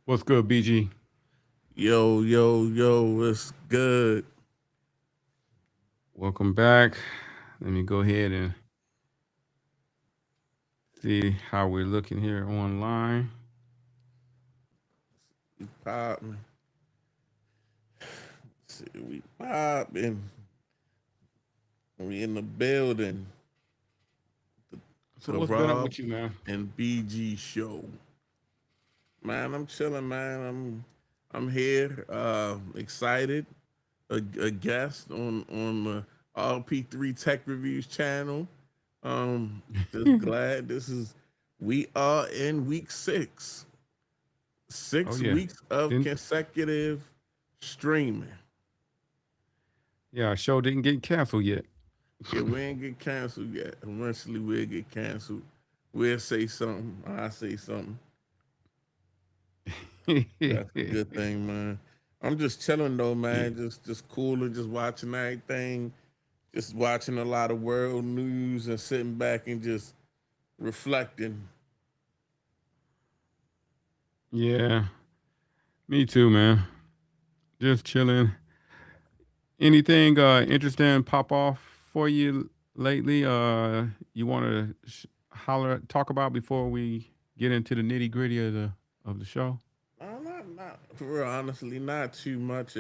What's good, BG? Yo, yo, yo, what's good? Welcome back. Let me go ahead and see how we're looking here online. We popping. We popping. We in the building. So The what's been up Rob with you, man? and BG show. Man, I'm chilling, man. I'm here. Excited. A guest on the RP3 Tech Reviews channel. Just glad we are in week six. Oh Six yeah, weeks of didn't consecutive streaming. yeah, our show didn't get canceled yet. Yeah, we ain't get canceled yet. Eventually, we'll get canceled. We'll say something. I say something. That's a good thing, man. I'm just chilling though, Yeah, man. Just cooling, just watching everything. Just watching a lot of world news and sitting back and just reflecting. yeah, me too, man. Just chilling. Anything interesting pop off for you lately? You want to holler talk about before we get into the nitty gritty of the show? Not for real, honestly, not too much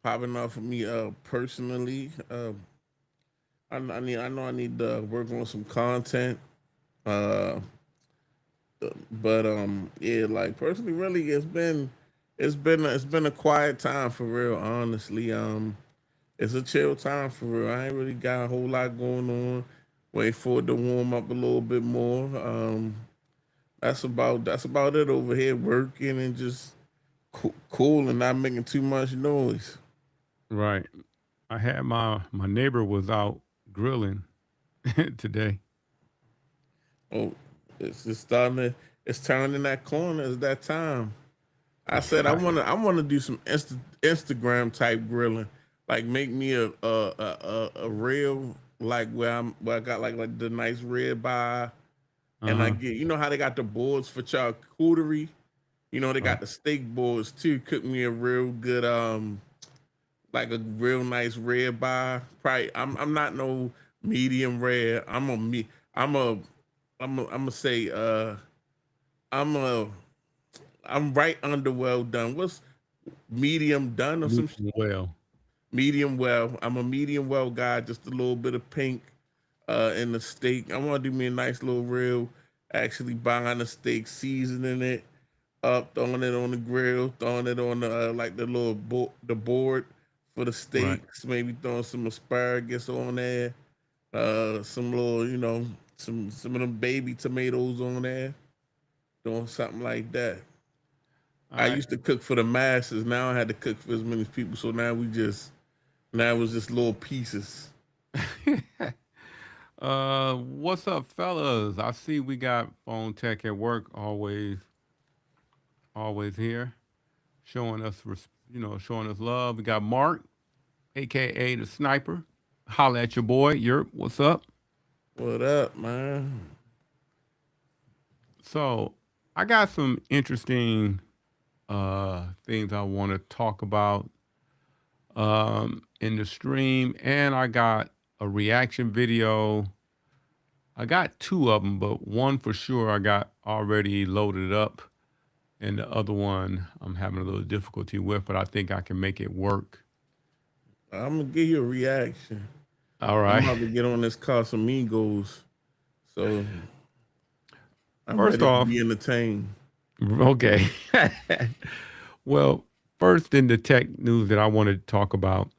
popping off of me personally. I know I need to work on some content. Uh, but yeah, like personally, really, it's been a quiet time for real. Honestly, it's a chill time for real. I ain't really got a whole lot going on. Wait for it to warm up a little bit more. That's about it over here. Working and just cool and not making too much noise. Right. I had my neighbor was out grilling today. Oh, it's starting to it's turning that corner. It's that time. I said I wanna do some Instagram type grilling, like make me a real like where I got like the nice red eye, and I Uh-huh. get how they got the boards for charcuterie. They Right. got the steak boards too. Cook me a real good like a real nice red eye. Probably I'm not no medium rare. I'm a I'm gonna say I'm a I'm right under well done. What's medium done or some Medium well. medium well? I'm a medium well guy. Just a little bit of pink in the steak. I want to do me a nice little reel. Actually buying the steak, seasoning it up, throwing it on the grill, throwing it on the like the little the board for the Right. steaks. Maybe throwing some asparagus on there. Some little some of them baby tomatoes on there. Doing something like that. All I right. used to cook for the masses. Now I had to cook for as many people. So now it's just little pieces. What's up, fellas? I see we got phone tech at work always here, showing us showing us love. We got Mark, aka the sniper. Holla at your boy. Yerp, what's up? What up, man? So I got some interesting things I want to talk about in the stream, and I got a reaction video. I got two of them, but one for sure I got already loaded up, and the other one I'm having a little difficulty with, but I think I can make it work. I'm gonna give you a reaction. All I'm right. about to get on this Casamigos, so I'm First ready to off, be entertained. okay. Well, first in the tech news that I wanted to talk about,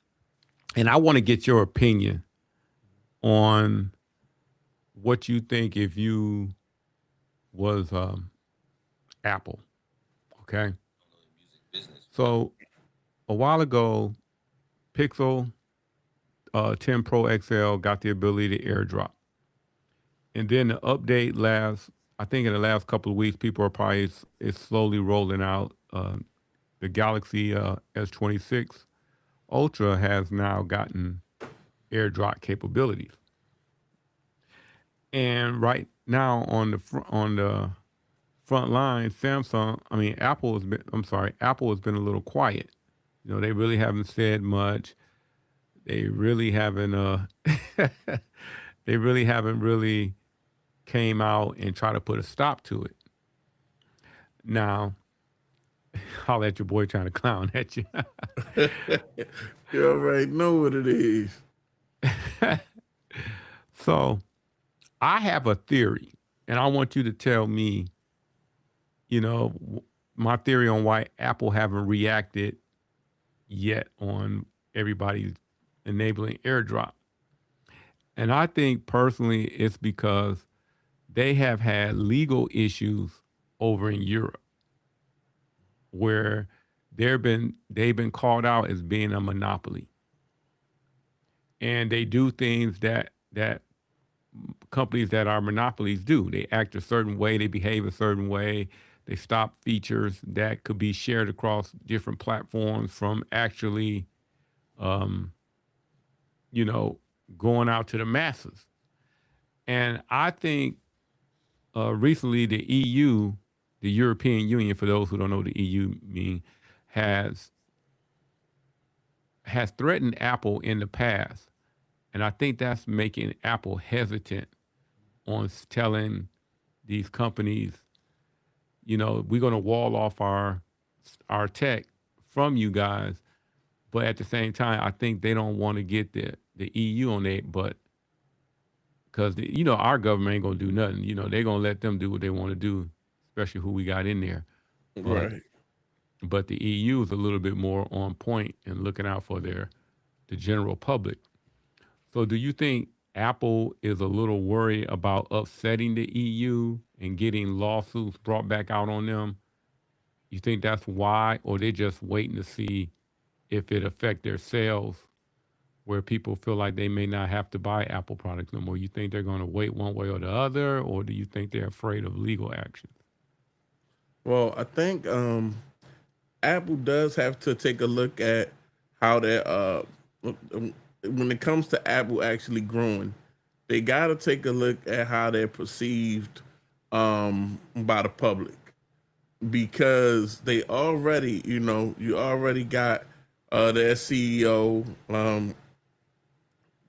and I want to get your opinion on what you think if you was Apple. Okay. So a while ago, Pixel 10 Pro XL got the ability to airdrop. And then the update I think in the last couple of weeks, people are probably, it's slowly rolling out. The Galaxy S26 Ultra has now gotten airdrop capabilities. And right now on the front line, Apple has been. I'm sorry, Apple has been a little quiet. They really haven't said much. They really haven't. They really haven't really came out and try to put a stop to it. Now, I'll let your boy trying to clown at you. You already know what it is. So, I have a theory, and I want you to tell me, my theory on why Apple haven't reacted yet on everybody's enabling AirDrop. And I think personally it's because they have had legal issues over in Europe where they've been called out as being a monopoly. And they do things that companies that are monopolies do. They act a certain way, they behave a certain way, they stop features that could be shared across different platforms from actually um, you know, going out to the masses. And I think recently the EU, the European Union, for those who don't know what the EU mean, has has threatened Apple in the past, and I think that's making Apple hesitant on telling these companies, we're going to wall off our tech from you guys. But at the same time, I think they don't want to get the EU on it, but because our government ain't gonna do nothing. They're gonna let them do what they want to do, especially who we got in there. But Right. the EU is a little bit more on point and looking out for the general public. So do you think Apple is a little worried about upsetting the EU and getting lawsuits brought back out on them? You think that's why, or they're just waiting to see if it affect their sales, where people feel like they may not have to buy Apple products no more? You think they're going to wait one way or the other, or do you think they're afraid of legal action? Well, I think Apple does have to take a look at how that when it comes to Apple actually growing, they got to take a look at how they're perceived by the public, because they already, you already got their CEO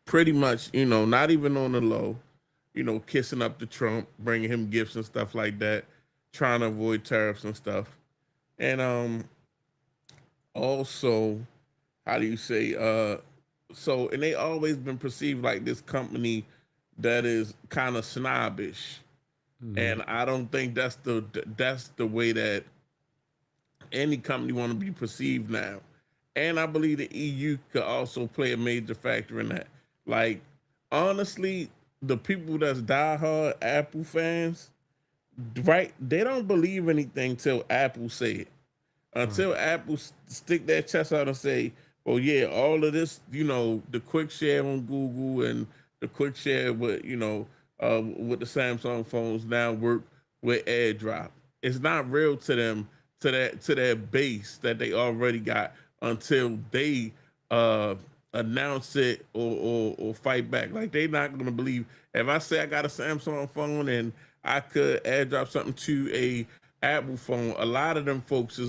pretty much, not even on the low, kissing up to Trump, bringing him gifts and stuff like that, trying to avoid tariffs and stuff. And also, how do you say, and they always been perceived like this company that is kind of snobbish. Hmm. And I don't think that's the way that any company want to be perceived now. And I believe the EU could also play a major factor in that. Like, honestly, the people that's diehard Apple fans, right? They don't believe anything till Apple say it. Right. Until Apple stick their chest out and say, "Oh yeah, all of this, the quick share on Google and the quick share with the Samsung phones now work with AirDrop." It's not real to them, to their base that they already got, until they uh announce it or fight back. Like, they not gonna believe if I say I got a Samsung phone and I could airdrop something to a Apple phone. A lot of them folks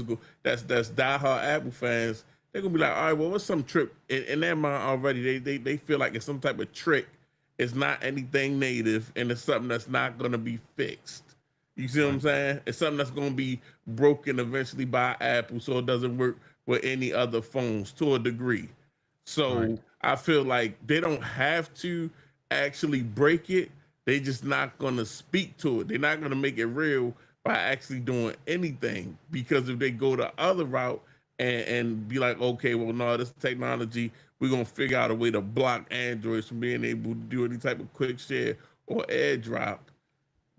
that's diehard Apple fans. They're gonna be like, all right, well, what's some trick in their mind already? They feel like it's some type of trick. It's not anything native, and it's something that's not gonna be fixed. You see what I'm Right. saying? It's something that's gonna be broken eventually by Apple, so it doesn't work with any other phones to a degree. Right. So I feel like they don't have to actually break it. They just not gonna speak to it. They're not gonna make it real by actually doing anything. Because if they go the other route and be like, okay, well, no, this technology, we're gonna figure out a way to block Androids from being able to do any type of quick share or AirDrop.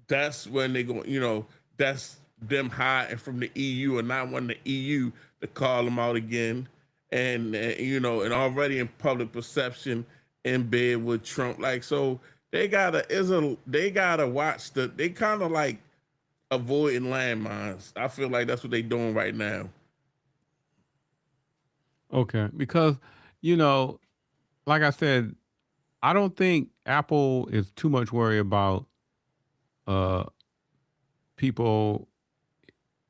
That's when they go, that's them hiding from the EU and not wanting the EU to call them out again. And already in public perception in bed with Trump. Like, so they gotta watch they kind of like avoiding landmines. I feel like that's what they doing right now. Okay. Because, you know, like I said, I don't think Apple is too much worried about uh people.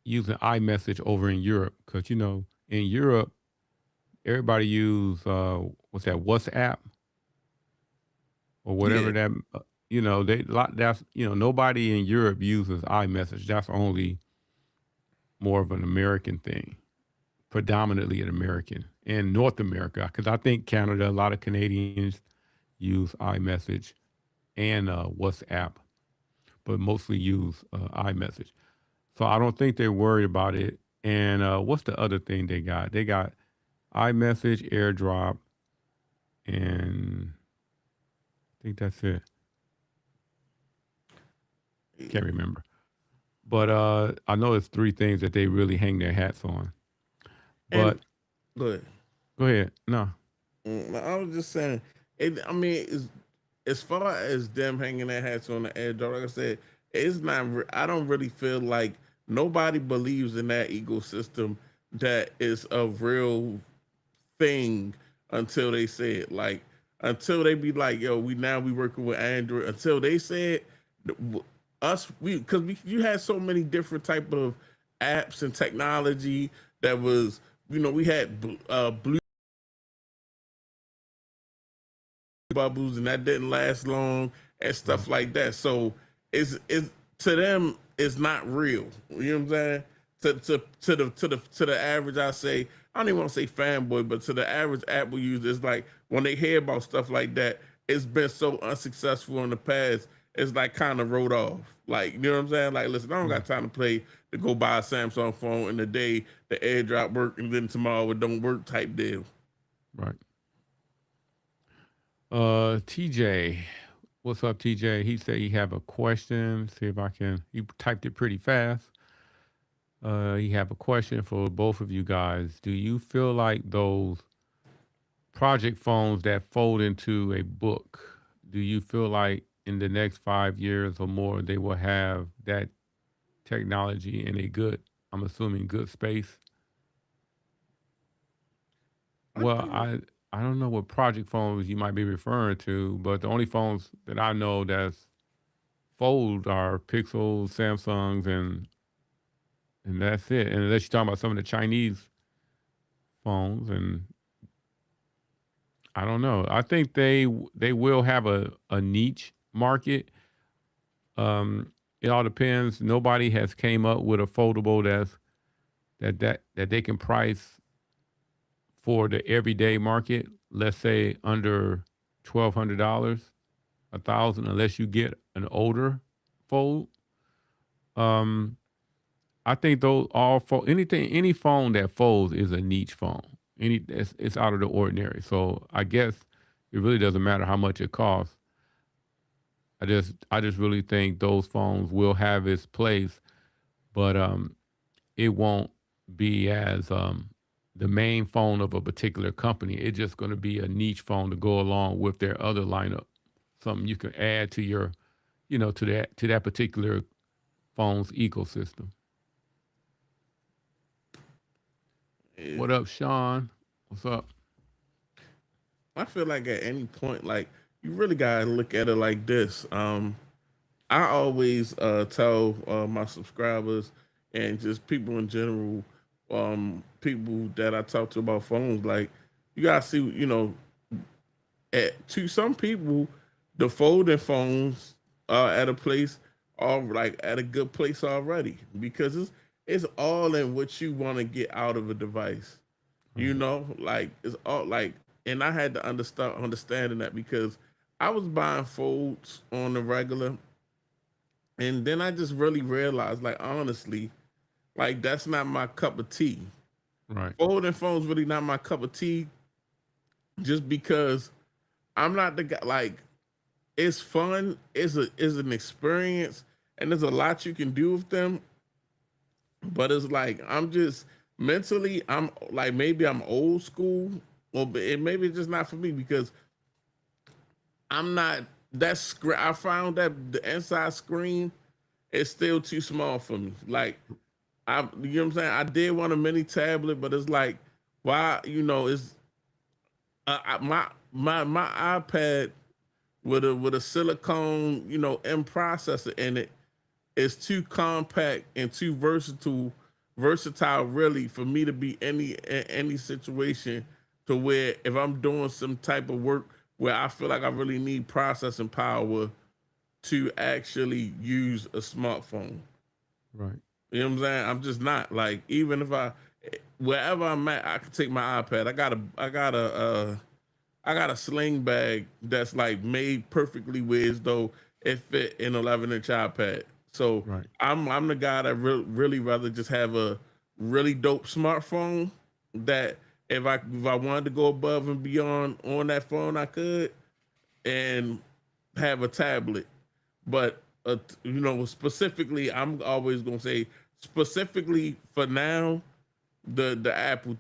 using iMessage over in Europe because in Europe everybody use what's that WhatsApp or whatever Yeah. that they lot that's nobody in Europe uses iMessage. That's only more of an American thing, predominantly an American in North America. Because I think Canada, a lot of Canadians use iMessage and WhatsApp, but mostly use iMessage. So I don't think they're worried about it. And what's the other thing they got? They got iMessage, AirDrop, and I think that's it. Can't remember. But I know it's three things that they really hang their hats on. And But good. go ahead. No. I was just saying, I mean, as far as them hanging their hats on the edge, like I said, it's not. I don't really feel like nobody believes in that ecosystem that is a real thing until they say it. Like until they be like, yo, we working with Android. Until they said us, you had so many different type of apps and technology that was, we had blue bubbles and that didn't last long and Right. stuff like that. So it's to them it's not real. You know what I'm saying? To the average, I don't even want to say fanboy, but to the average Apple user, it's like when they hear about stuff like that, it's been so unsuccessful in the past. It's like kind of wrote off. Like, you know what I'm saying? Like, listen, I don't Right. got time to play to go buy a Samsung phone in the day the AirDrop work and then tomorrow it don't work type deal. Right. TJ, what's up, TJ? He said he have a question. See if I can. He typed it pretty fast. He have a question for both of you guys. Do you feel like those project phones that fold into a book? Do you feel like in the next 5 years or more they will have that technology in a good, I'm assuming, good space? I Well, think I don't know what project phones you might be referring to, but the only phones that I know that's fold are Pixels, Samsungs, and that's it. And unless you're talking about some of the Chinese phones, and I don't know. I think they will have a niche market. It all depends. Nobody has came up with a foldable that they can price for the everyday market. Let's say under $1,200, 1,000, unless you get an older fold. Um, I think those all any phone that folds is a niche phone. It's out of the ordinary. So I guess it really doesn't matter how much it costs. I just really think those phones will have its place, but it won't be as the main phone of a particular company. It's just going to be a niche phone to go along with their other lineup. Something you can add to your, to that particular phone's ecosystem. eh, What up, Sean? What's up? I feel like at any point, like you really gotta look at it like this. I always tell my subscribers and just people in general, people that I talk to about phones, like you gotta see, to some people, the folding phones are at a place, all like at a good place already because it's all in what you want to get out of a device. Right. Like it's all like, and I had to understanding that because I was buying folds on the regular, and then I just really realized, like honestly, like that's not my cup of tea. Right. Folding phones really not my cup of tea, just because I'm not the guy. Like it's fun, it's an experience, and there's a lot you can do with them. But it's like I'm just mentally, I'm like maybe I'm old school, or maybe it's just not for me because I'm not that screen. I found that the inside screen is still too small for me. Like you know what I'm saying. I did want a mini tablet, but it's like why it's my iPad with a silicone M processor in it is too compact and too versatile versatile really for me to be any situation to where if I'm doing some type of work where I feel like I really need processing power to actually use a smartphone. Right. You know what I'm saying? I'm just not like even if I wherever I'm at, I can take my iPad. I got a sling bag that's like made perfectly where as though it fit an 11-inch iPad. So Right. I'm the guy that really rather just have a really dope smartphone that if I wanted to go above and beyond on that phone I could, and have a tablet. But specifically, I'm always gonna say specifically for now, the Apple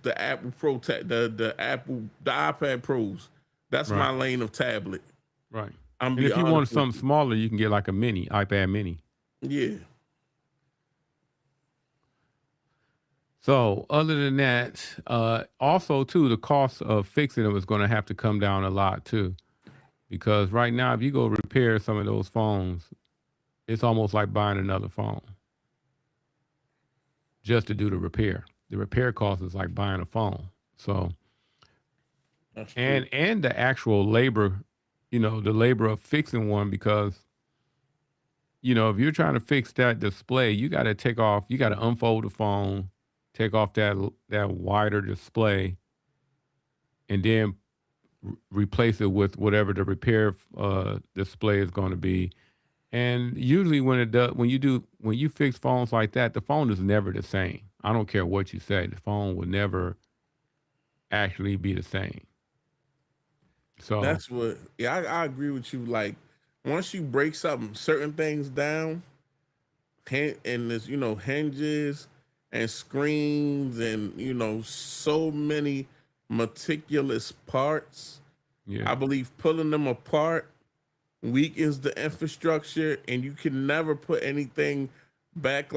Pro the iPad Pros. That's Right. my lane of tablet. Right. I'm And be if you honest want with something you. smaller, you can get like a mini, iPad mini. Yeah, So other than that, also too, the cost of fixing them is going to have to come down a lot too, because right now, if you go repair some of those phones, it's almost like buying another phone just to do the repair. The repair cost is like buying a phone. So that's true. and the actual labor, the labor of fixing one because if you're trying to fix that display, you got to you got to unfold the phone, take off that wider display, and then replace it with whatever the repair display is going to be. And usually when you fix phones like that, the phone is never the same. I don't care what you say, the phone will never actually be the same. So That's what. Yeah, I agree with you. Like once you break something, certain things down, and there's hinges and screens and so many meticulous parts. yeah, I believe pulling them apart weakens the infrastructure, and you can never put anything back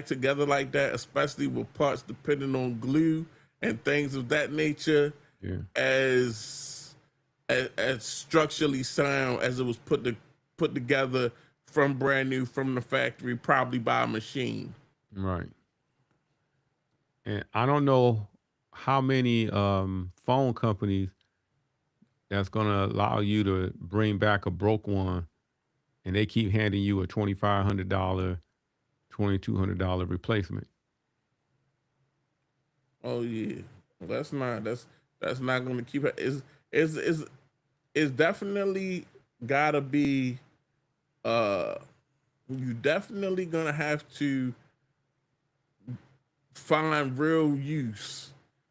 together like that, especially with parts depending on glue and things of that nature, yeah, as as structurally sound as it was put together from brand new from the factory, probably by a machine. right. And I don't know how many phone companies that's going to allow you to bring back a broke one, and they keep handing you a $2,500, $2,200 replacement. Oh yeah, that's not going to keep it. Is definitely gotta be. Uh, you definitely gonna have to find real use.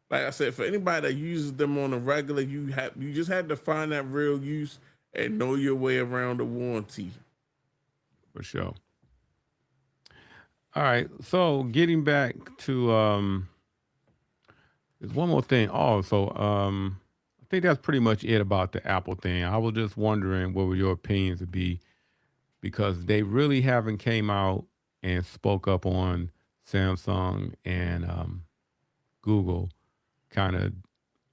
Like I said, for anybody that uses them on a regular, you just have to find that real use and know your way around the warranty. For sure. All right. So getting back to there's one more thing. Also, I think that's pretty much it about the Apple thing. I was just wondering what would your opinions would be because they really haven't came out and spoke up on Samsung and Google kind of,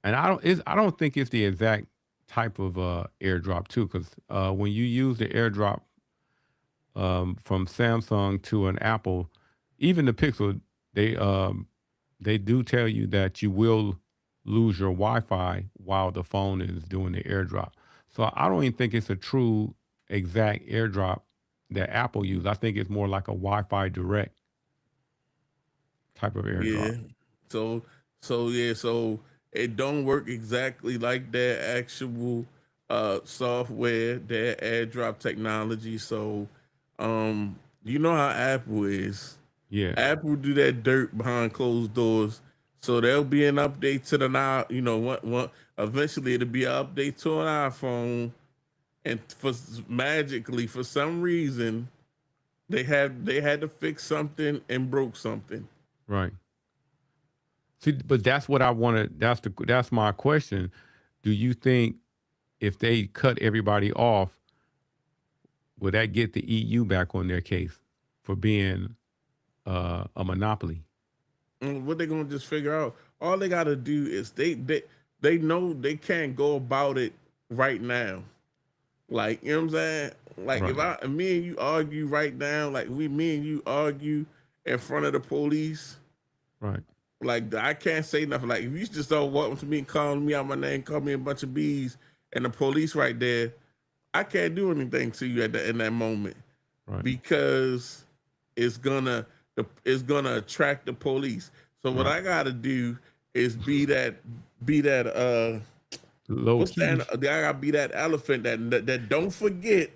and I don't think it's the exact type of AirDrop too, because when you use the AirDrop from Samsung to an Apple, even the Pixel, they they do tell you that you will lose your Wi-Fi while the phone is doing the AirDrop. So I don't even think it's a true exact AirDrop that Apple uses. I think it's more like a Wi-Fi direct type of AirDrop. Yeah. So so it don't work exactly like their actual software, their AirDrop technology. So you know how Apple is. Yeah, Apple do that dirt behind closed doors. So there'll be an update to the now, what eventually it'll be an update to an iPhone, and magically for some reason they had to fix something and broke something. right. See, but that's what I wanted. That's my question. Do you think if they cut everybody off, will that get the EU back on their case for being a monopoly? And what they gonna just figure out? All they gotta do is they know they can't go about it right now. Like, you know what I'm saying? Like Right. if me and you argue right now, like me and you argue in front of the police, Right. Like I can't say nothing. Like if you just don't walk up to me and call me out my name, call me a bunch of bees, and the police right there, I can't do anything to you in that moment Right. because it's gonna it's gonna attract the police. So what Right. I gotta do is be that Low what's that? key. I gotta be that elephant that don't forget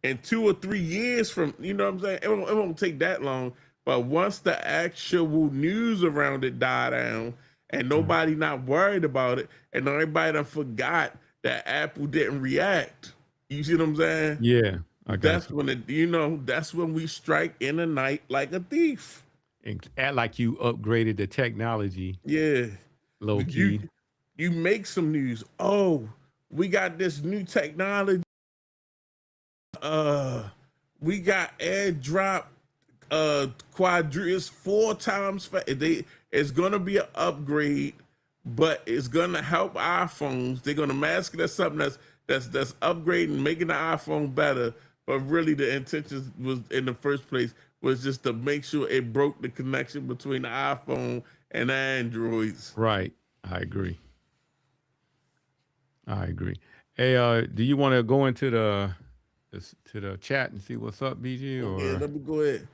in 2 or 3 years from, you know what I'm saying? It won't take that long. But once the actual news around it die down and Right. nobody not worried about it and everybody done forgot that Apple didn't react. You see what I'm saying? Yeah, I got That's you. when that's when we strike in the night like a thief. And act like you upgraded the technology, Yeah. low You key. you make some news. Oh, we got this new technology. Uh we got airdrop quadrants 4 times it's gonna be an upgrade, but it's gonna help iPhones. They're gonna mask it as something that's upgrading, making the iPhone better. But really the intention was in the first place was just to make sure it broke the connection between the iPhone and the Androids. Right. I agree. I agree. Hey, do you want to go into to the chat and see what's up, BG? Yeah, Or let me go ahead.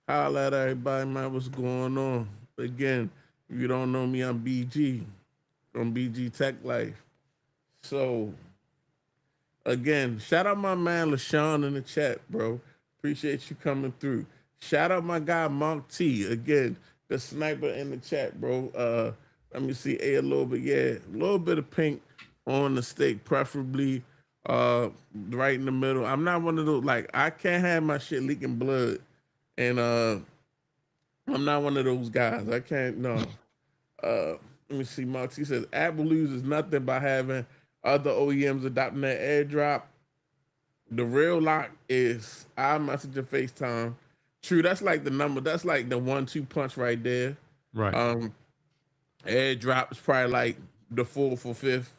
Holla at everybody, man. What's going on? Again, if you don't know me, I'm BG from BG Tech Life. So again, shout out my man LaShawn in the chat, bro. Appreciate you coming through. Shout out my guy Monk T. Again, the sniper in the chat, bro. Let me see a little bit, yeah, a little bit of pink on the steak, preferably right in the middle. I'm not one of those like I can't have my shit leaking blood, and I'm not one of those guys. I can't no. Let me see. Monty says Apple loses nothing by having other OEMs adopting that AirDrop. The real lock is iMessage or FaceTime. True, that's like the number. That's like the 1-2 punch right there. right. Um, AirDrop is probably like the fourth or fifth.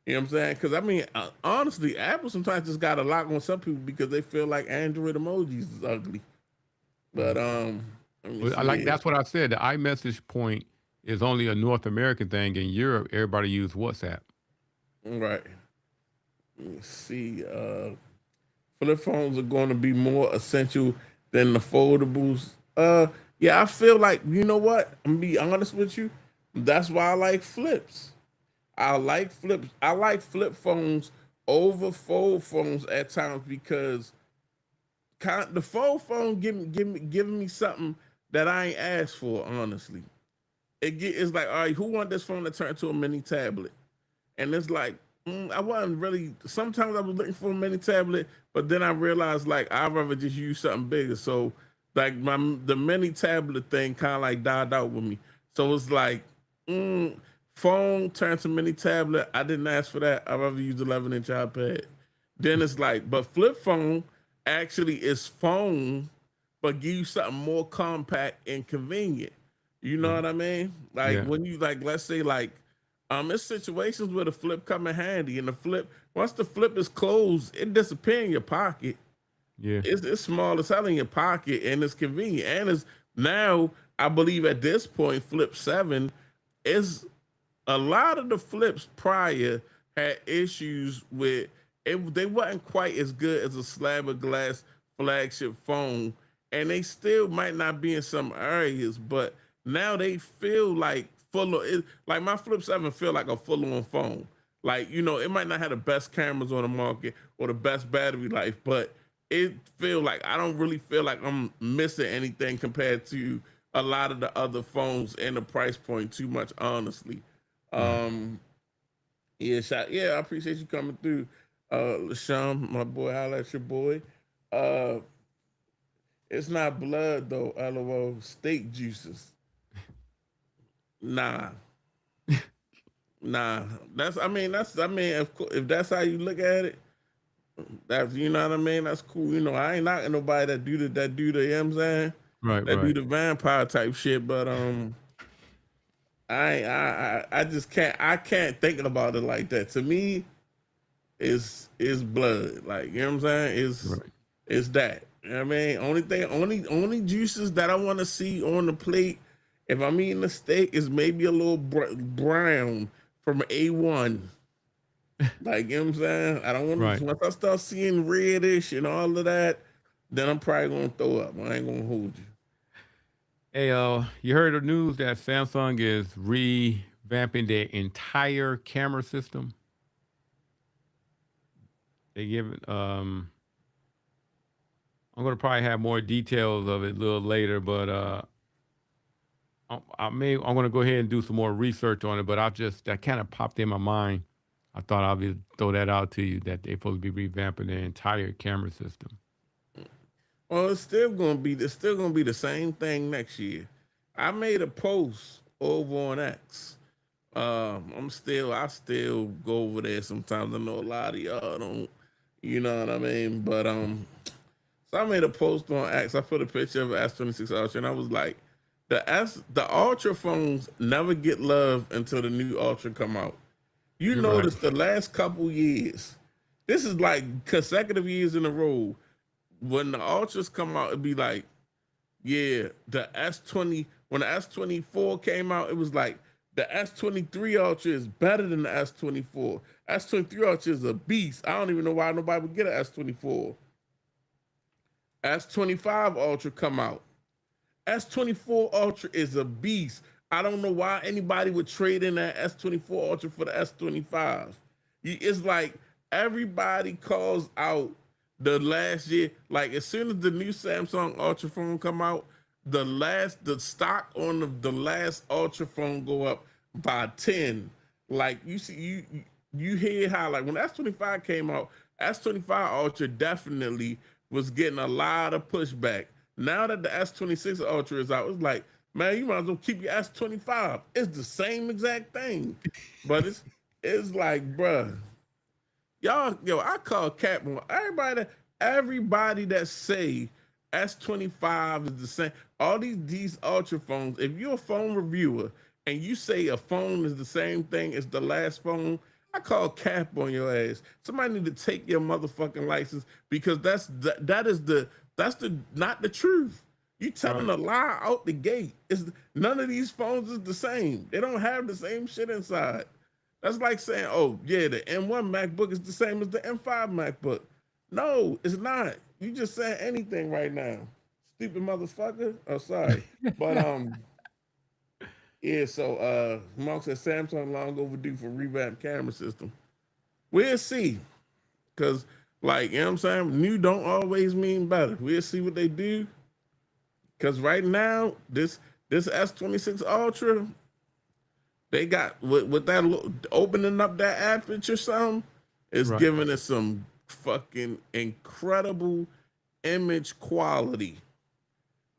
You know what I'm saying? Because I mean, honestly, Apple sometimes just got a lock on some people because they feel like Android emojis is ugly. But let me Well, I like see. that's what I said. The iMessage point is only a North American thing. In Europe, everybody use WhatsApp. Right. Let me see. Flip phones are going to be more essential than the foldables. Yeah, I feel like you know what. I'm gonna be honest with you. That's why I like flips. I like flips. I like flip phones over fold phones at times because the fold phone giving me something that I ain't asked for. Honestly, it's like all right, who want this phone to turn to a mini tablet? And it's like I wasn't really. Sometimes I was looking for a mini tablet, but then I realized like I'd rather just use something bigger. So like the mini tablet thing kind of like died out with me. So it's like phone turned to mini tablet. I didn't ask for that. I'd rather use 11-inch iPad. Then it's like, but flip phone actually is phone, but give you something more compact and convenient. You know Yeah. what I mean? Like Yeah. when you like, let's say like it's situations where the flip come in handy, and the flip once the flip is closed, it disappear in your pocket. Yeah. It's small as hell in your pocket, and it's convenient. And it's now I believe at this point, Flip 7 is a lot of the flips prior had issues with it. They wasn't quite as good as a slab of glass flagship phone, and they still might not be in some areas, but now they feel like full of it. Like my Flip 7 feel like a full-on phone. Like, it might not have the best cameras on the market or the best battery life, but it feel like I don't really feel like I'm missing anything compared to a lot of the other phones and the price point too much, honestly. Right. Um, yeah, I appreciate you coming through. LaShawn, my boy, holla at your boy. Uh, it's not blood though, LOL. Steak juices. Nah, nah. If that's how you look at it, that's you know what I mean. That's cool. I ain't knocking nobody that do the you know what I'm saying, Right. that do Right. the vampire type shit. But I just can't. I can't think about it like that. To me, is blood. Like, you know what I'm saying? Right. It's that. You know what I mean? Only juices that I want to see on the plate If I'm eating a steak, it's maybe a little brown from A1. Like, you know what I'm saying? I don't want Right. to, once I start seeing reddish and all of that, then I'm probably going to throw up. I ain't going to hold you. Hey, you heard the news that Samsung is revamping their entire camera system? They give it, I'm gonna probably have more details of it a little later, but I'm gonna go ahead and do some more research on it. But that kind of popped in my mind. I thought I would throw that out to you that they're supposed to be revamping their entire camera system. Well, it's still gonna be the same thing next year. I made a post over on X. I still go over there sometimes. I know a lot of y'all don't, you know what I mean. But so I made a post on X. I put a picture of S26 Ultra, and I was like, the Ultra phones never get love until the new Ultra come out. You You're right. notice the last couple years, this is like consecutive years in a row. When the Ultras come out, it'd be like, yeah, the S20, when the S24 came out, it was like the S23 Ultra is better than the S24. S23 Ultra is a beast. I don't even know why nobody would get an S24. S25 Ultra come out. S24 Ultra is a beast. I don't know why anybody would trade in that S24 Ultra for the S25. It's like everybody calls out the last year. Like as soon as the new Samsung Ultra phone come out, the stock on the last Ultra phone go up by 10. Like you hear how like when S25 came out, S25 Ultra definitely was getting a lot of pushback. Now that the S26 Ultra is out, it's like, man, you might as well keep your S25. It's the same exact thing. But it's like, bruh, I call cap on everybody that say S25 is the same. All these Ultra phones, if you're a phone reviewer and you say a phone is the same thing as the last phone, I call cap on your ass. Somebody need to take your motherfucking license because that's not the truth. You telling Right. a lie out the gate. None of these phones is the same. They don't have the same shit inside. That's like saying, oh yeah, the M1 MacBook is the same as the M5 MacBook. No, it's not. You just saying anything right now. Stupid motherfucker. Oh, sorry. But yeah, so Mark said Samsung long overdue for revamped camera system. We'll see. Cause like, you know what I'm saying? New don't always mean better. We'll see what they do. Cause right now, this S26 Ultra, they got with that opening up that aperture some is Right. giving us some fucking incredible image quality.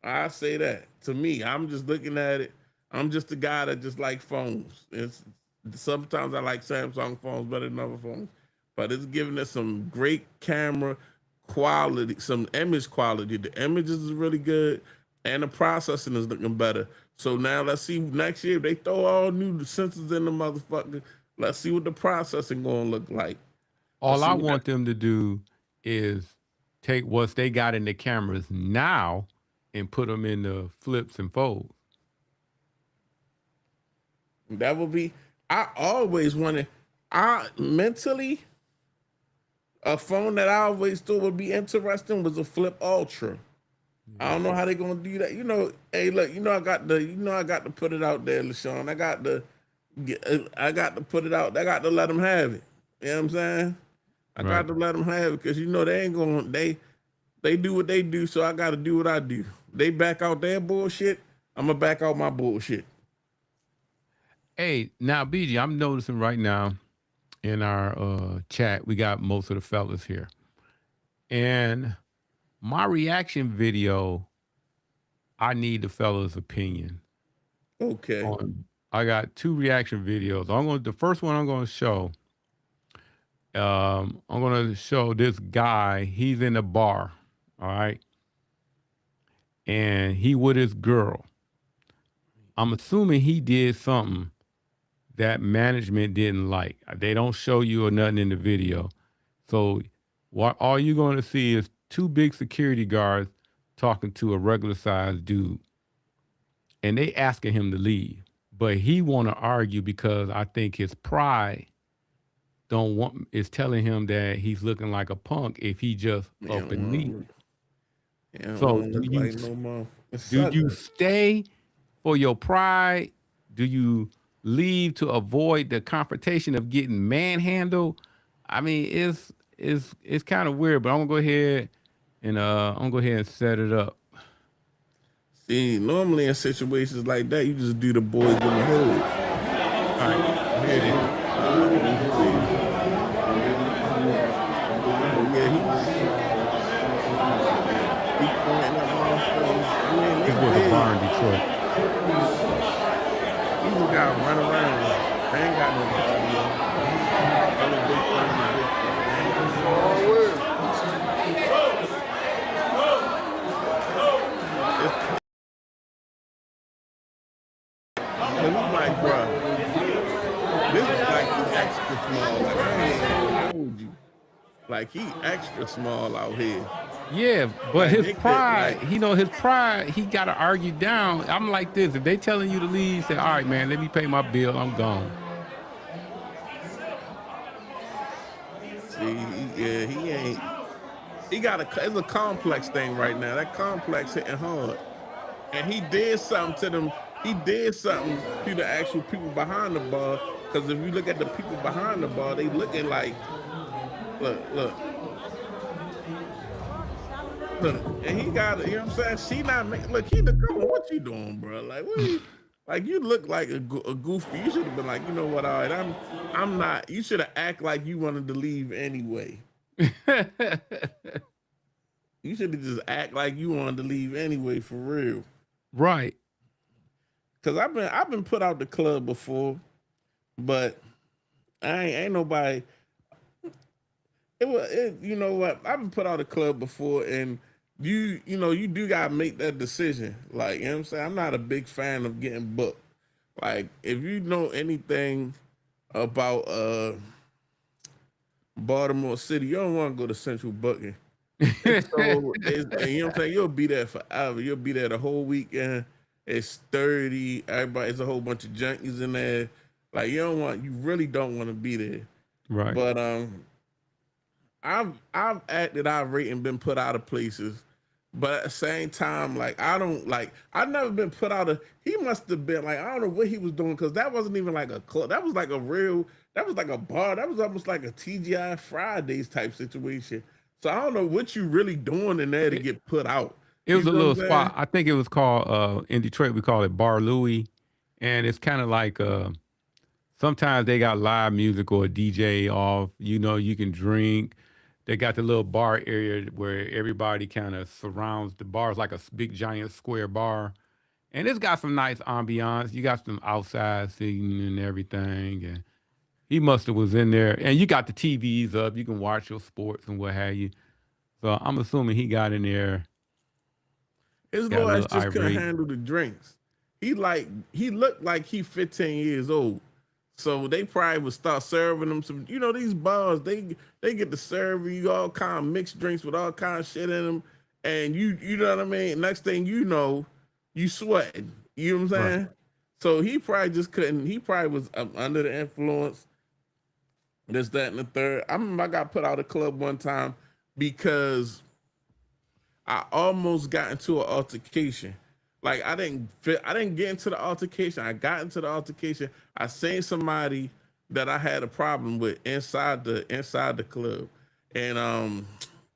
I say that. To me, I'm just looking at it. I'm just a guy that just like phones. It's sometimes I like Samsung phones better than other phones, but it's giving us some great camera quality, some image quality. The images is really good, and the processing is looking better. So now let's see next year if they throw all new sensors in the motherfucker. Let's see what the processing gonna look like. Let's All see I what that. want them to do is take what they got in the cameras now and put them in the flips and folds. That would be. I always wanted. I mentally a phone that I always thought would be interesting was a Flip Ultra. I Yeah. don't know how they're gonna do that. Hey, look, I got to put it out there, LaShawn. I got to put it out. I got to let them have it. You know what I'm saying? I got Right. to let them have it because they ain't gonna they do what they do, so I got to do what I do. They back out their bullshit. I'm gonna back out my bullshit. Hey, now BG, I'm noticing right now in our chat, we got most of the fellas here. And my reaction video, I need the fellas' opinion Okay. on. I got two reaction videos. The first one I'm gonna show. I'm gonna show this guy. He's in a bar, all right, and he with his girl. I'm assuming he did something that management didn't like. They don't show you or nothing in the video. So what all you're going to see is two big security guards talking to a regular sized dude. and they asking him to leave, but he want to argue because I think his pride don't want is telling him that he's looking like a punk if he just He up don't and want leave. to. He don't So want to look like no more. do you stay for your pride? Do you leave to avoid the confrontation of getting manhandled? I mean, it's kind of weird, but I'm gonna go ahead and set it up. See, normally in situations like that, you just do the boys in the hood. All right, here it is. Oh yeah, he pointing at motherfuckers. I mean, This nigga was a big. bar in Detroit. He just got to run around. I ain't got no problem. I'm a big fan of big stuff. Cause I'm like, bro, this is like he extra small. Like I ain't gonna hold you. Like he extra small out here. Yeah, but Like his they could pride, like his pride, he got to argue down. I'm like this. If they telling you to leave, say, all right, man, let me pay my bill. I'm gone. see, yeah, he ain't. He got it's a complex thing right now. That complex hitting hard, and he did something to them. He did something to the actual people behind the bar. Because if you look at the people behind the bar, they looking like, look, and he got it. You know what I'm saying? She not make, look. He the come on, what you doing, bro? Like what? Like you look like a goofy. You should have been like, you know what? All right, I'm not. You should have act like you wanted to leave anyway. You should have just act like you wanted to leave anyway, for real. Right. Cause I've been put out the club before, but I ain't nobody. You know what? I've been put out the club before, and you know you do gotta make that decision. Like you know what I'm saying. I'm not a big fan of getting booked. Like if you know anything about Baltimore City, you don't want to go to Central Booking. And you know what I'm saying? You'll be there forever. You'll be there the whole weekend. It's sturdy. Everybody, it's a whole bunch of junkies in there. Like you really don't want to be there. Right. But I've acted irate and been put out of places. But at the same time, like I don't like I've never been put out of. He must have been like I don't know what he was doing because that wasn't even like a club. That was like a real. That was like a bar. That was almost like a TGI Fridays type situation. So I don't know what you really doing in there to It, get put out. it You was a know what I'm little saying? spot. I think it was called in Detroit we call it Bar Louie. And it's kind of like sometimes they got live music or a DJ off. You know, you can drink. They got the little bar area where everybody kind of surrounds the bar. It's like a big giant square bar. And it's got some nice ambiance. You got some outside seating and everything. And he must have was in there. And you got the TVs up. You can watch your sports and what have you. So I'm assuming he got in there, His got a little ass little just couldn't irate. handle the drinks. He looked like he 15 years old. So they probably would start serving them some, you know, these bars, they get to serve you all kind of mixed drinks with all kind of shit in them. And you know what I mean? Next thing you know, you sweating. You know what I'm Right. saying? So he probably just couldn't, he probably was under the influence, this, that, and the third. I remember I got put out of the club one time because I almost got into an altercation. Like I didn't get into the altercation. I got into the altercation. I seen somebody that I had a problem with inside the club. And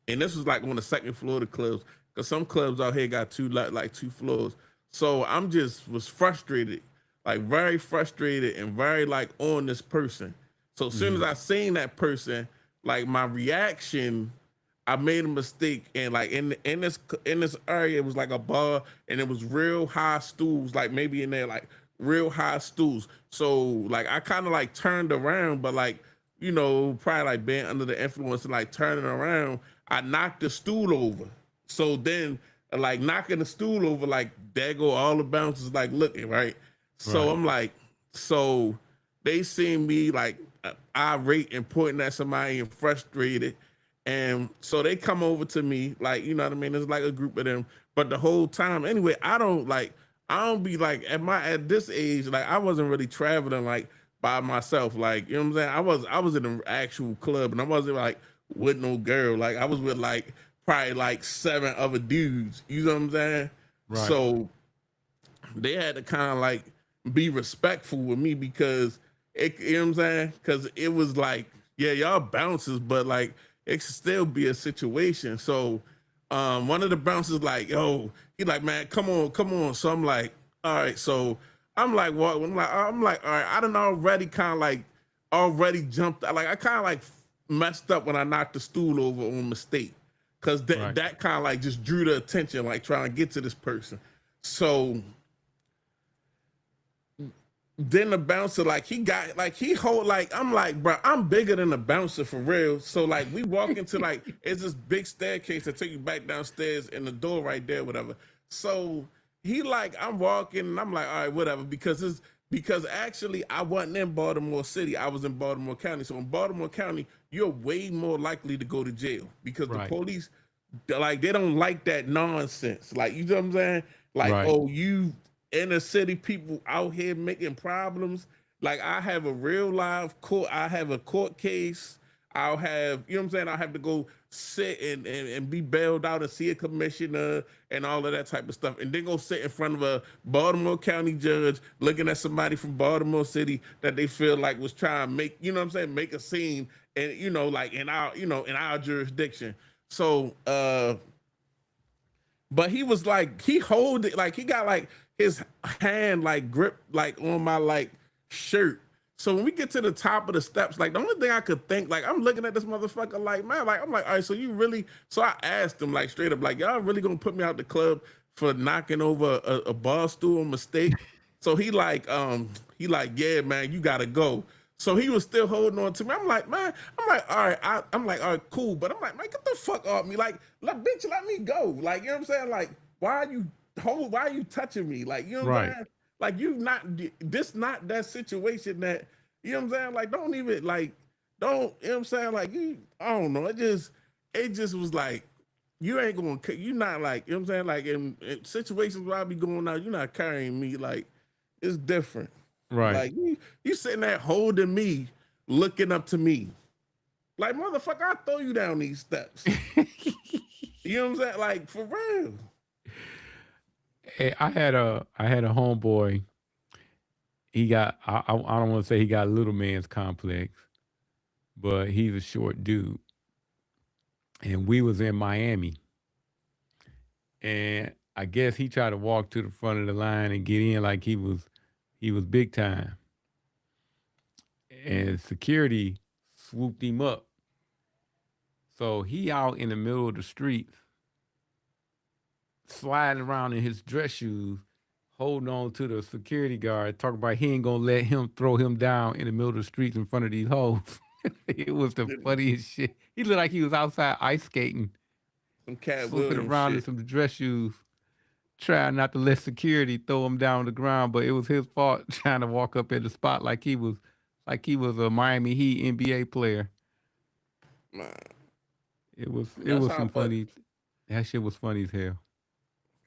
and this was like on the second floor of the clubs. Cause some clubs out here got like two floors. So I'm just was frustrated, like very frustrated and very like on this person. So as soon as Hmm. I seen that person, like my reaction, I made a mistake, and like in this area, it was like a bar, and it was real high stools, like maybe in there, like real high stools. So like I kind of like turned around, but like you know, probably like being under the influence and like turning around, I knocked the stool over. So then, like knocking the stool over, like there go all the bouncers like looking right. So Right. I'm like, so they seen me like irate and pointing at somebody and frustrated. And so they come over to me, like, you know what I mean? It's like a group of them. But the whole time, anyway, I don't like, I don't be like at this age, like I wasn't really traveling like by myself. Like, you know what I'm saying? I was in an actual club and I wasn't like with no girl. Like I was with like probably like 7 other dudes. You know what I'm saying? Right. So they had to kind of like be respectful with me because you know what I'm saying? Because it was like, yeah, y'all bounces, but like it could still be a situation. So one of the bouncers like, yo, he like, man, come on, come on. So I'm like, all right. So I'm like, what? I'm like, all right. I done already kind of like already jumped. Like I kind of like messed up when I knocked the stool over on mistake, because Right. that kind of like just drew the attention, like trying to get to this person. So then the bouncer, like he got like he hold like I'm like, bro, I'm bigger than the bouncer for real. So like we walk into like it's this big staircase that take you back downstairs and the door right there, whatever. So he like I'm walking and I'm like, all right, whatever, because actually I wasn't in Baltimore City, I was in Baltimore County. So in Baltimore County, you're way more likely to go to jail because the Right. police, like they don't like that nonsense. Like, you know what I'm saying? Like, Right. oh, you inner city people out here making problems. Like I have a real live court. I have a court case. I'll have, you know what I'm saying? I'll have to go sit and be bailed out and see a commissioner and all of that type of stuff. And then go sit in front of a Baltimore County judge looking at somebody from Baltimore City that they feel like was trying to make, you know what I'm saying, make a scene and, you know, like in our, you know, in our jurisdiction. So but he was like, he hold it like he got like his hand like grip like on my like shirt. So when we get to the top of the steps, like the only thing I could think, like I'm looking at this motherfucker, like man, like I'm like, all right, so you really? So I asked him like straight up, like y'all really gonna put me out the club for knocking over a bar stool mistake? So he like, yeah, man, you gotta go. So he was still holding on to me. I'm like, man, I'm like, all right, I'm like, all right, cool. But I'm like, man, get the fuck off me. Like, bitch, let me go. Like, you know what I'm saying? Like, why are you touching me? Like, you know what I'm Right. saying? Like, you not this not that situation that, you know what I'm saying? Like, don't even like, don't, you know what I'm saying? Like, you, I don't know. It just was like, you ain't gonna, you not like, you know what I'm saying? Like in situations where I be going out, you're not carrying me. Like, it's different. Right. Like you sitting there holding me, looking up to me. Like motherfucker, I throw you down these steps. You know what I'm saying? Like for real. Hey, I had a homeboy. He got I don't want to say he got little man's complex, but he's a short dude. And we was in Miami, and I guess he tried to walk to the front of the line and get in like he was big time. And security swooped him up. So he out in the middle of the streets, sliding around in his dress shoes, holding on to the security guard, talking about he ain't gonna let him throw him down in the middle of the streets in front of these hoes. It was the funniest shit. He looked like he was outside ice skating, Some Cat slipping Williams around in shit. some dress shoes, trying not to let security throw him down on the ground, but it was his fault trying to walk up in the spot like he was a Miami Heat NBA player. Man, It that's was how, some but funny. That shit was funny as hell.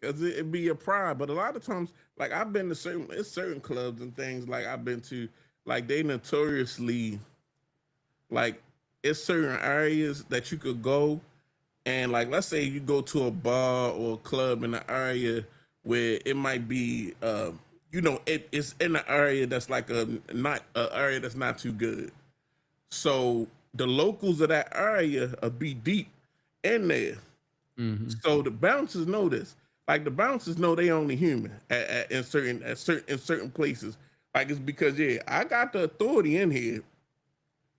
because it be a pride. But a lot of times, like I've been to certain clubs and things like I've been to, like they notoriously like it's certain areas that you could go. And like, let's say you go to a bar or a club in an area where it might be, you know, it's in an area that's like a not an area that's not too good. So the locals of that area will be deep in there. Hmm. So the bouncers know this. Like the bouncers know they only human in certain places. Like it's because yeah, I got the authority in here,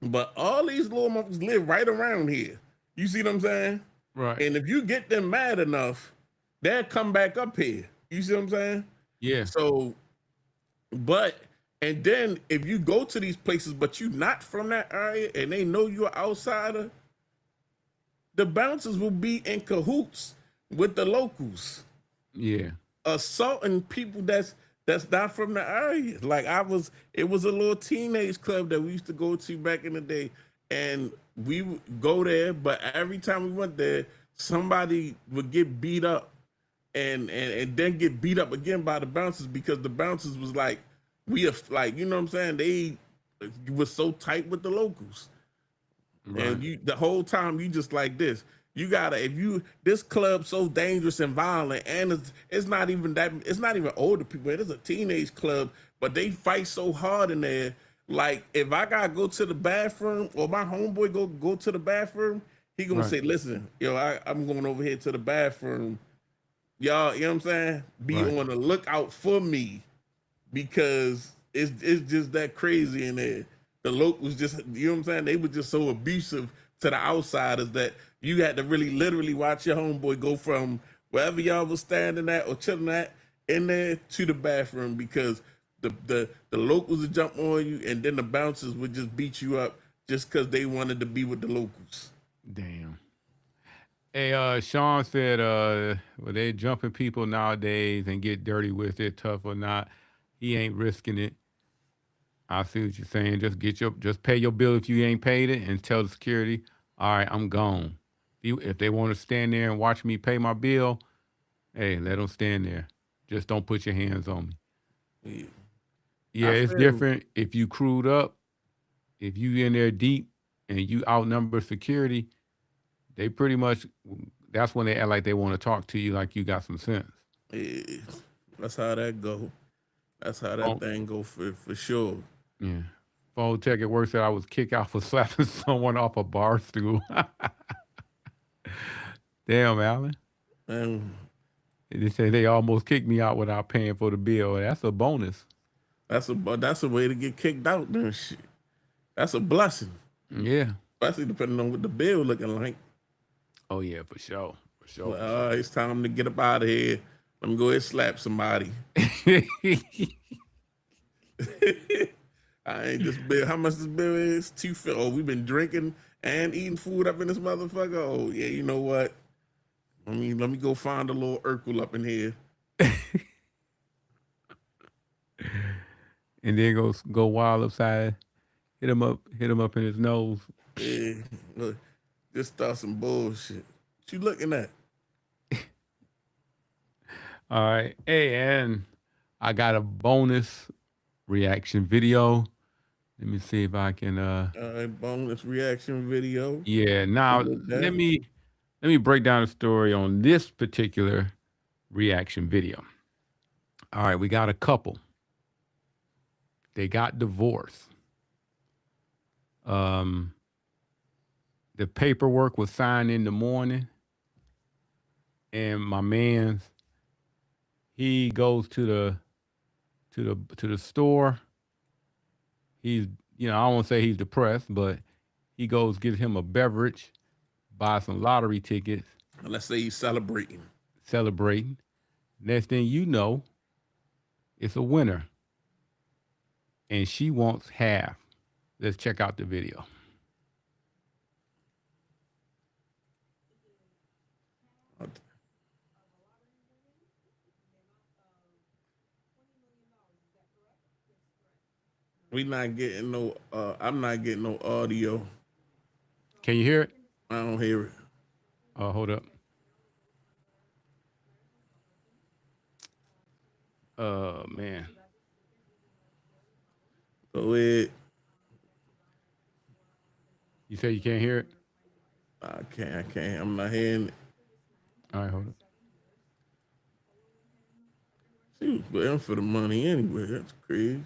but all these little motherfuckers live right around here. You see what I'm saying? Right. And if you get them mad enough, they'll come back up here. You see what I'm saying? Yeah. So, but and then if you go to these places, but you not from that area and they know you're outsider, the bouncers will be in cahoots with the locals, Yeah. assaulting people that's not from the area. Like it was a little teenage club that we used to go to back in the day, and we would go there. But every time we went there, somebody would get beat up, and then get beat up again by the bouncers because the bouncers was like, we have like, you know what I'm saying? They was so tight with the locals. Right. And you the whole time you just like this. You gotta if you this club so dangerous and violent, and it's not even that it's not even older people. It is a teenage club, but they fight so hard in there. Like if I gotta go to the bathroom or my homeboy go to the bathroom, he gonna Right. say, "Listen, yo, I'm going over here to the bathroom. Y'all, you know what I'm saying? Be Right. on the lookout for me because it's just that crazy in there. The locals just you know what I'm saying? They were just so abusive to the outsiders that you had to really literally watch your homeboy go from wherever y'all was standing at or chilling at in there to the bathroom because the locals would jump on you and then the bouncers would just beat you up just because they wanted to be with the locals. Damn. Hey, Sean said, well, they jumping people nowadays and get dirty with it, tough or not. He ain't risking it. I see what you're saying. Just pay your bill if you ain't paid it and tell the security, all right, I'm gone. If they want to stand there and watch me pay my bill, hey, let them stand there. Just don't put your hands on me. Yeah. Yeah, I it's feel different if you crewed up, if you in there deep and you outnumber security, they pretty much that's when they act like they want to talk to you like you got some sense. yeah, that's how that go. That's how that Oh, thing go for sure. yeah. Phone tech at work said I was kicked out for slapping someone off a bar stool. Damn, Alan. And They say they almost kicked me out without paying for the bill. That's a bonus. that's a way to get kicked out. Then shit. That's a blessing, Yeah. especially depending on what the bill looking like. Oh yeah, for sure. For sure, Well, for sure. it's time to get up out of here. Let me go ahead and slap somebody. I ain't this bill. How much this bill is? 250. Oh, we've been drinking and eating food up in this motherfucker. Oh yeah, you know what? Let me go find a little Urkel up in here. And then go wild upside, hit him up in his nose. Yeah, look, just start some bullshit. What you looking at? All right. Hey, and I got a bonus reaction video. Let me see if I can All right, bonus reaction video. yeah, now With let that. me let me break down the story on this particular reaction video. All right, we got a couple. They got divorced. Um the paperwork was signed in the morning and my man's he goes to the store. He's I don't want to say he's depressed, but he goes get him a beverage, buy some lottery tickets, Let's say he's celebrating. celebrating. Next thing you know, it's a winner, and she wants half. Let's check out the video. We not getting no. I'm not getting no audio. Can you hear it? I don't hear it. Hold up. Man. Go ahead. You say you can't hear it? I can't. I can't. I'm not hearing it. All right, hold up. She was betting for the money anyway. That's crazy.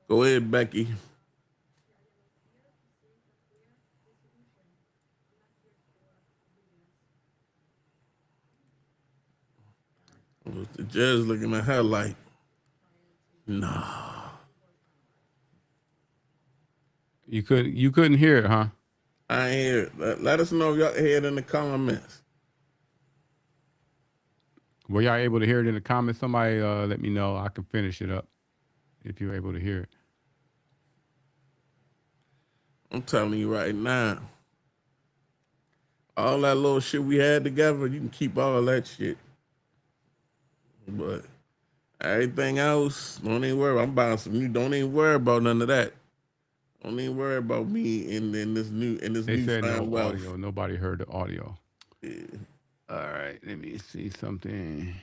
Go ahead, Becky. Was the judge looking at her like, nah? You couldn't hear it, huh? I ain't hear it. Let us know if y'all hear it in the comments. Were y'all able to hear it in the comments? Somebody let me know. I can finish it up if you're able to hear it. I'm telling you right now. All that little shit we had together, you can keep all that shit. But everything else, don't even worry. I'm buying some new. Don't even worry about none of that. Don't even worry about me in this They said no newfound wealth. audio. Nobody heard the audio. Yeah. All right, let me see something.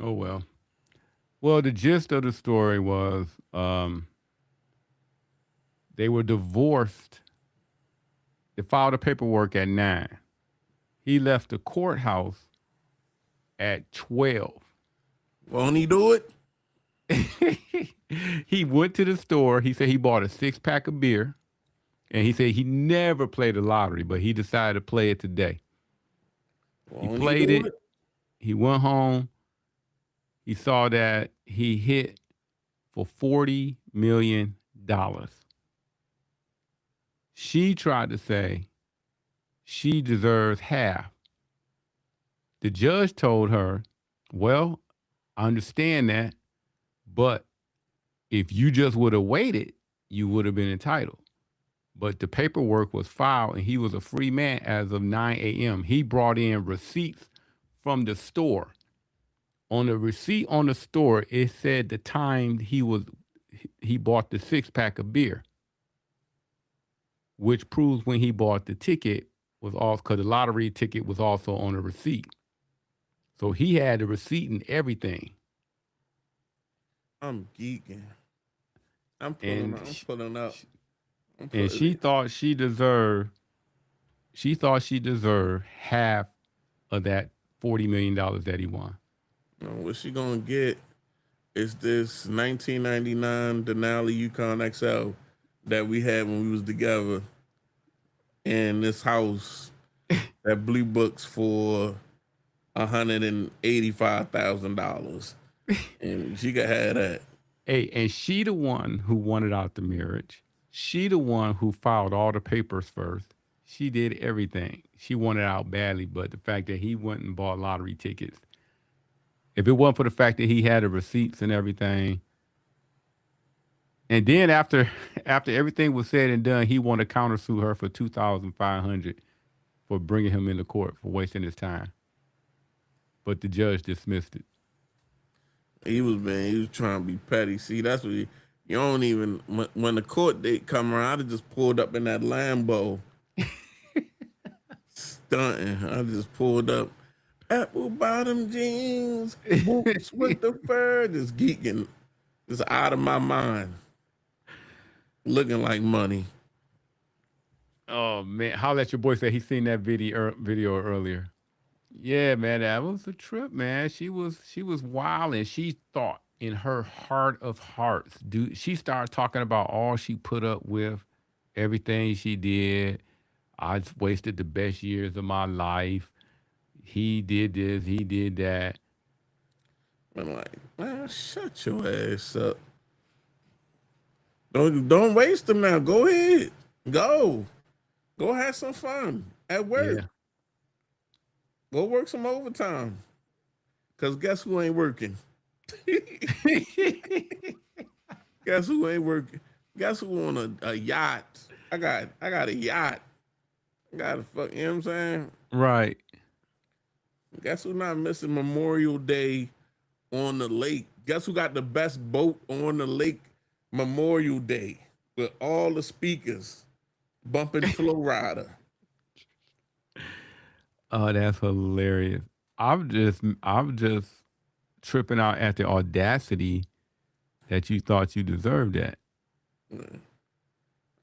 Oh well. Well, the gist of the story was they were divorced. They filed the paperwork at 9. He left the courthouse at 12. Won't he do it? He went to the store. He said he bought a 6 pack of beer. And he said he never played the lottery, but he decided to play it today. He Won't he played do it. it? He went home. He saw that he hit for $40 million. She tried to say she deserves half. The judge told her, well, I understand that, but if you just would have waited, you would have been entitled. But the paperwork was filed and he was a free man as of 9 a.m. He brought in receipts from the store. On the receipt on the store, it said the time he bought the 6 pack of beer, which proves when he bought the ticket was also because the lottery ticket was also on the receipt. So he had the receipt and everything. I'm geeking. I'm pulling And up. I'm pulling up. I'm and putting it. she thought she deserved half of that $40 million that he won. What she gonna get is this 1999 Denali Yukon XL that we had when we was together in this house that Blue Books for $185,000, and she could have that. Hey, and she the one who wanted out the marriage. She the one who filed all the papers first. She did everything. She wanted out badly, but the fact that he went and bought lottery tickets, if it wasn't for the fact that he had the receipts and everything, and then after everything was said and done, he wanted to countersue her for 2,500 for bringing him into court for wasting his time. But the judge dismissed it. He was man. He was trying to be petty. See, that's what you don't even when the court date come around. I'd have just pulled up in that Lambo, stunting. I just pulled up, apple bottom jeans, boots with the fur, just geeking, just out of my mind, looking like money. Oh man, how let your boy say he seen that video earlier? Yeah, man, that was a trip, man. She was wild, and she thought in her heart of hearts, dude. She started talking about all she put up with, everything she did. I just wasted the best years of my life. He did this, he did that. I'm like, man, shut your ass up. Don't waste them now. Go ahead, go have some fun at work. Yeah. Go work some overtime. Cause guess who ain't working? Guess who ain't working? Guess who on a yacht? I got a yacht. I got a fuck. You know what I'm saying? Right. Guess who not missing Memorial Day on the lake? Guess who got the best boat on the lake Memorial Day with all the speakers bumping Flow Rider? Oh, that's hilarious. I'm just tripping out at the audacity that you thought you deserved that.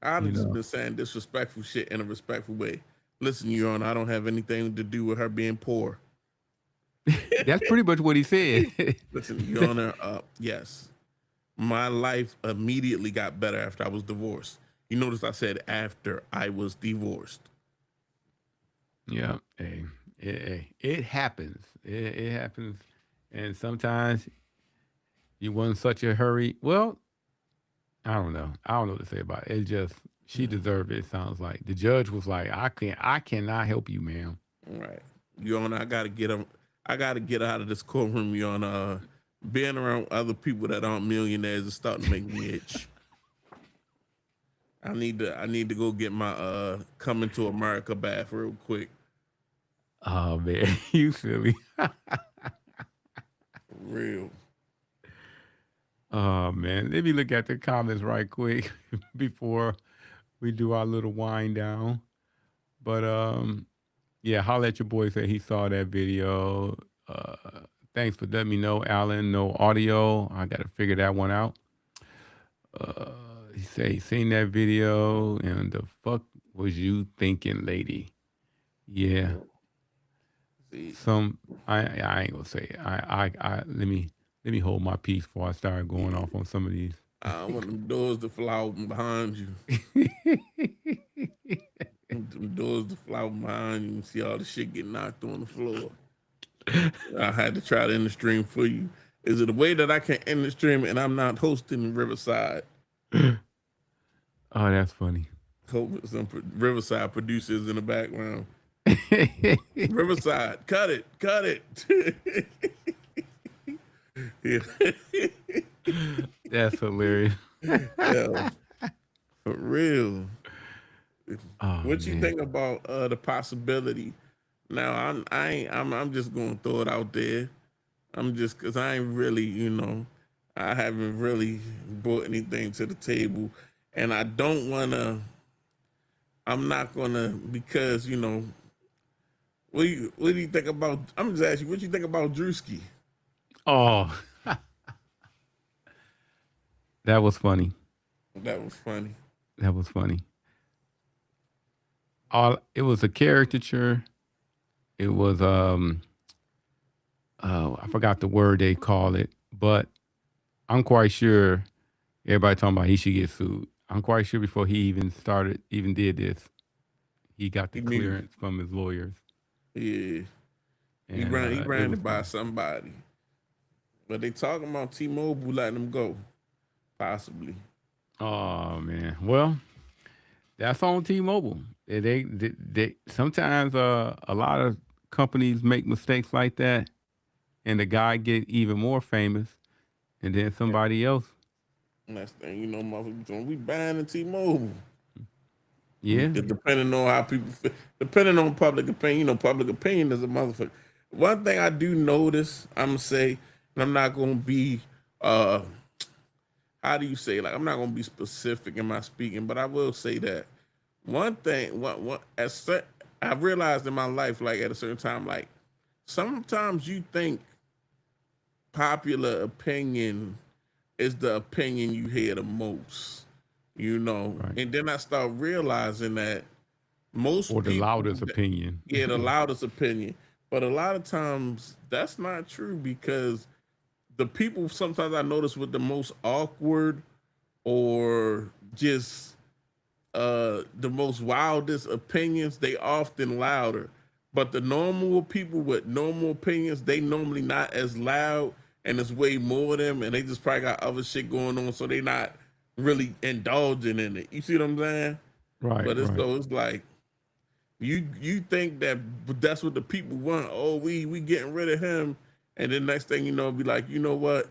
I'd You have just know. been saying disrespectful shit in a respectful way. Listen, Your Honor, I don't have anything to do with her being poor. That's pretty much what he said. Listen, Your Honor, yes, my life immediately got better after I was divorced. You notice I said after I was divorced. Yeah. Hey, it happens. It happens. And sometimes you wasn't such a hurry. Well, I don't know. I don't know what to say about it. It just she deserved it, it sounds like. The judge was like, I cannot help you, ma'am. All right, Your Honor, I gotta get out of this courtroom, Your Honor. Being around other people that aren't millionaires is starting to make me itch. I need to go get my Coming to America bath real quick. Oh man, you silly. For real. Oh man, let me look at the comments right quick before we do our little wind down. But yeah, holla at your boy. Said he saw that video. Uh, thanks for letting me know, Alan. No audio. I got to figure that one out. Uh, he said he seen that video, and the fuck was you thinking, lady? Yeah, See, some. I ain't gonna say it. I let me hold my peace before I start going yeah, off on some of these. I want them doors to fly open behind you. Them doors to fly open behind you and see all the shit get knocked on the floor. I had to try to end the stream for you. Is it a way that I can end the stream and I'm not hosting Riverside? Oh, that's funny. Hope some Riverside producers in the background. Riverside, cut it, cut it. Yeah. That's hilarious. Yeah, for real. Oh What you man. think about the possibility? Now I'm just gonna throw it out there. I'm just cause I ain't really, I haven't really brought anything to the table. And I don't wanna I'm not gonna because what do you think about I'm just asking you, what you think about Drewski? Oh, that was funny. That was funny. That was funny. All it was a caricature. It was oh, I forgot the word they call it, but I'm quite sure everybody talking about he should get sued. I'm quite sure before he even did this, he got the He knew. clearance from his lawyers, Yeah. and He it ran was it by funny. somebody. But they talking about T-Mobile letting him go, possibly. Oh man, well, that's on T-Mobile. They sometimes a lot of companies make mistakes like that, and the guy get even more famous, and then somebody else. And that's the thing, motherfuckers, we banning T-Mobile. Yeah, Depending on how people feel, depending on public opinion, public opinion is a motherfucker. One thing I do notice, I'm gonna say, and I'm not gonna be, how do you say, like, I'm not gonna be specific in my speaking, but I will say that one thing, what I've realized in my life, like at a certain time, like sometimes you think popular opinion is the opinion you hear the most, right. and then I start realizing that most Or the people loudest opinion. get the loudest opinion, but a lot of times that's not true because the people sometimes I notice with the most awkward or just the most wildest opinions, they often louder. But the normal people with normal opinions, they normally not as loud, and it's way more of them, and they just probably got other shit going on, so they not really indulging in it. You see what I'm saying? Right, But right, it's like you think that that's what the people want. Oh, we getting rid of him, and then next thing you know, be like, you know what?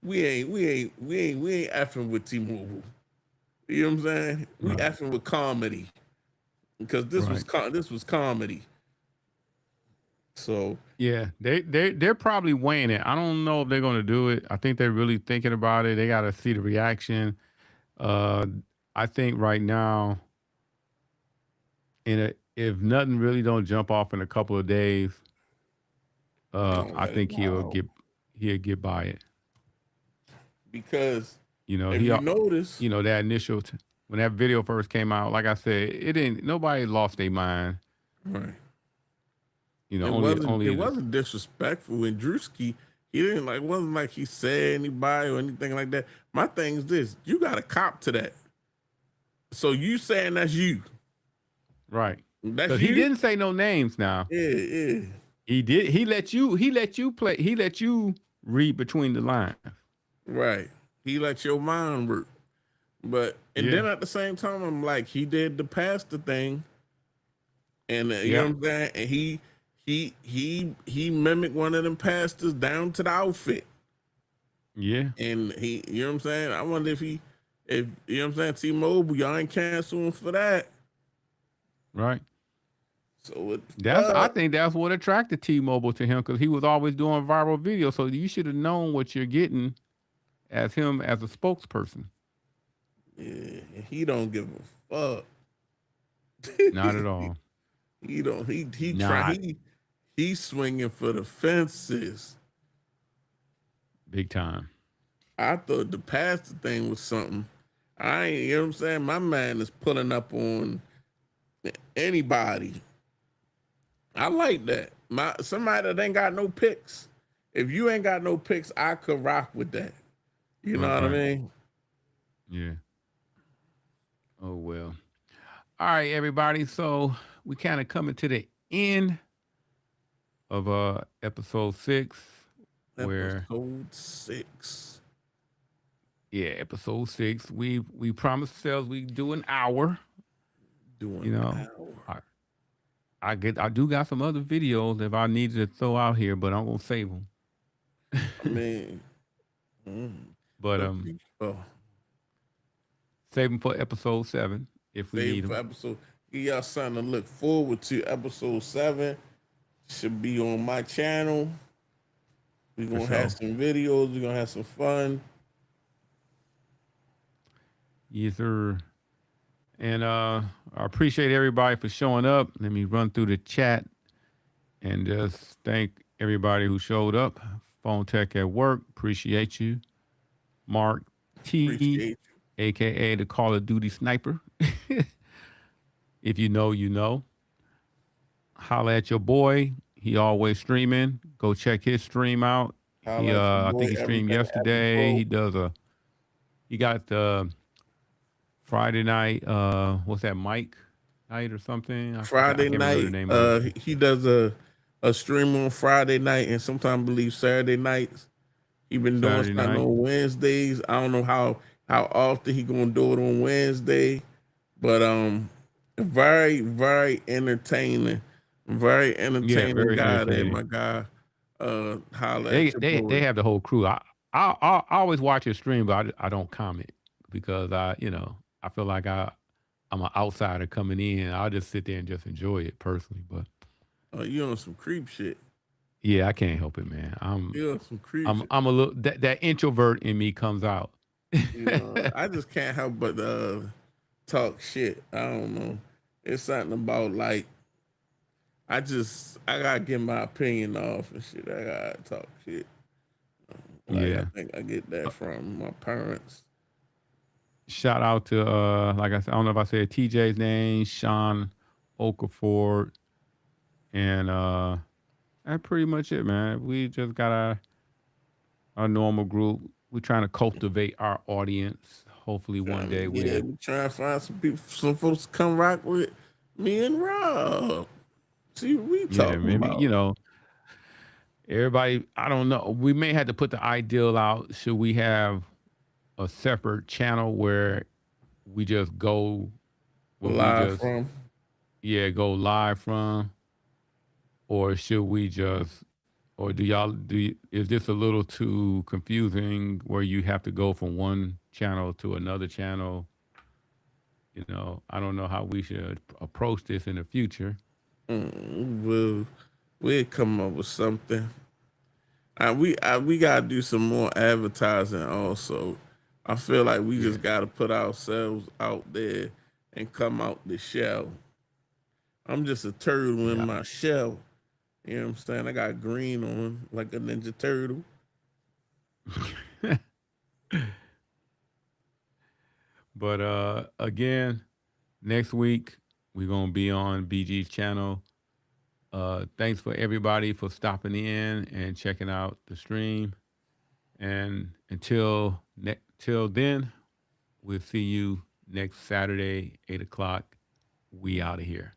We ain't effing with T-Mobile. You know what I'm saying? We right, effing with comedy because right. this was comedy. So Yeah, they're probably weighing it. I don't know if they're going to do it. I think they're really thinking about it. They got to see the reaction. Uh, I think right now, if nothing really don't jump off in a couple of days, they gonna I let it think go he'll get by it. because You know, if you notice, that initial when that video first came out, like I said, it didn't. Nobody lost their mind. right? You know, It only this. wasn't disrespectful. And Drewski, he didn't like wasn't like he said anybody or anything like that. My thing is this: you got to cop to that. So you saying that's you? Right. That's Because he you? didn't say no names now. Yeah, yeah. He did. He let you play. He let you read between the lines. Right. He let your mind work. But and Yeah. then at the same time, I'm like, he did the pastor thing, and you know Yep. what I'm saying. And he mimicked one of them pastors down to the outfit, Yeah. and you know what I'm saying. I wonder if he If you know what I'm saying, T-Mobile, y'all ain't canceling for that. Right. So what the I fuck? think that's what attracted T-Mobile to him because he was always doing viral videos. So you should have known what you're getting as him as a spokesperson. Yeah, he don't give a fuck. Not at all. He don't. He try. Not He's swinging for the fences. big time. I thought the pastor thing was something. I ain't. You know what I'm saying? My man is pulling up on anybody. I like that. Somebody that ain't got no picks. If you ain't got no picks, I could rock with that. You know what I Right. mean? Yeah. Oh well. All right, everybody. So we kind of coming to the end of episode 6, where Episode 6. episode 6. We promised ourselves we do an hour. You Doing know, hour. I do got some other videos if I need to throw out here, but I'm gonna save them. I mean, But the oh, save them for episode 7 if we save need for them. episode. Give y'all something to look forward to. Episode 7 should be on my channel. We're For gonna have sure. some videos. We're gonna have some fun. Yes, sir. And I appreciate everybody for showing up. Let me run through the chat and just thank everybody who showed up. Phone Tech at Work, appreciate you. Mark T, Appreciate aka the Call of Duty Sniper. If you know, you know. Holla at your boy. He always streaming. Go check his stream out. you. He Highlight your I boy. think he streamed Everything ever yesterday. pro. He got the Friday night, what's that, Mike night or something? I forgot. I Friday can't remember the night. name of it. He does a stream on Friday night and sometimes I believe Saturday nights. He been doing Saturday something night. on Wednesdays. I don't know how often he gonna do it on Wednesday, but very very entertaining, very Yeah, entertaining very guy there, my entertaining. guy. Holla They at your they boy. they have the whole crew. I always watch his stream, but I don't comment because I feel like I'm an outsider coming in. I'll just sit there and just enjoy it personally. But You on some creep shit. yeah, I can't help it, man. You on some creep shit. I'm a little that introvert in me comes out. You know, I just can't help but talk shit. I don't know. It's something about like I gotta get my opinion off and shit. I gotta talk shit. Like I Yeah. think I get that from my parents. Shout out to like I said, I don't know if I said TJ's name, Sean Okafor, and that's pretty much it, man. We just got our normal group. We're trying to cultivate our audience. Hopefully one day Yeah, we'll we trying to find some people, some folks to come rock with me and Rob. See what we yeah, talking maybe, about. everybody, I don't know. We may have to put the ideal out. Should we have a separate channel where we just go where we Live just from go live from, or should we just, or is this a little too confusing where you have to go from one channel to another channel? I don't know how we should approach this in the future. we'll come up with something. We gotta do some more advertising also. I feel like we Yeah, just gotta put ourselves out there and come out the shell. I'm just a turtle in yeah. my shell. You know what I'm saying? I got green on like a ninja turtle. But again, next week we're gonna be on BG's channel. Thanks for everybody for stopping in and checking out the stream. And till then, we'll see you next Saturday, 8 o'clock. We out of here.